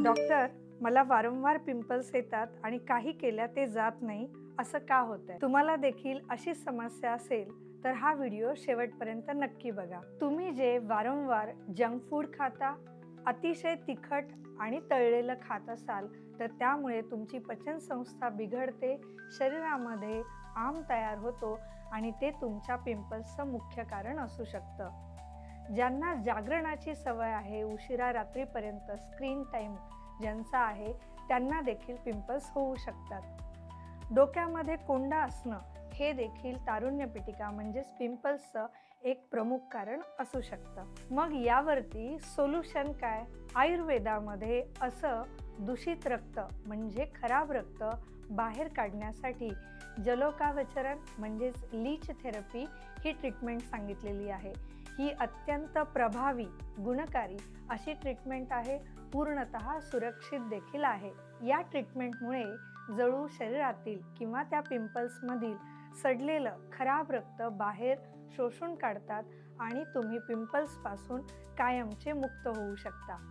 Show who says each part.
Speaker 1: Doctor, मला वारंवार pimples येतात आणि काही केल्या ते जात नाही, असं का होतंय? तुम्हाला देखील अशी समस्या असेल तर हा व्हिडिओ शेवटपर्यंत नक्की बघा. तुम्ही जे वारंवार जंक फूड खाता, अतिशय तिखट आणि तळलेलं खात असाल तर त्यामुळे तुमची पचनसंस्था बिघडते, शरीरामध्ये आम तयार होतो आणि ते तुमच्या पिंपल्सचं मुख्य कारण असू शकतं. ज्यांना जागरणाची सवय आहे, उशिरा रात्रीपर्यंत स्क्रीन टाईम ज्यांचा आहे, त्यांना देखील पिंपल्स होऊ शकतात. डोक्यामध्ये कोंडा असणं हे देखील तारुण्य पिटिका म्हणजेच पिंपल्सचं एक प्रमुख कारण असू शकतं. मग यावरती सोल्युशन काय? आयुर्वेदामध्ये असं दूषित रक्त म्हणजे खराब रक्त बाहेर काढण्यासाठी जलोकावचरण म्हणजेच लीच थेरपी ही ट्रीटमेंट सांगितलेली आहे. ही अत्यंत प्रभावी, गुणकारी अशी ट्रीटमेंट आहे, पूर्णतः सुरक्षित देखील आहे. या ट्रीटमेंटमुळे जळू शरीरातील किंवा त्या पिंपल्समधील सडलेलं खराब रक्त बाहेर शोषून काढतात आणि तुम्ही पिंपल्सपासून कायमचे मुक्त होऊ शकता.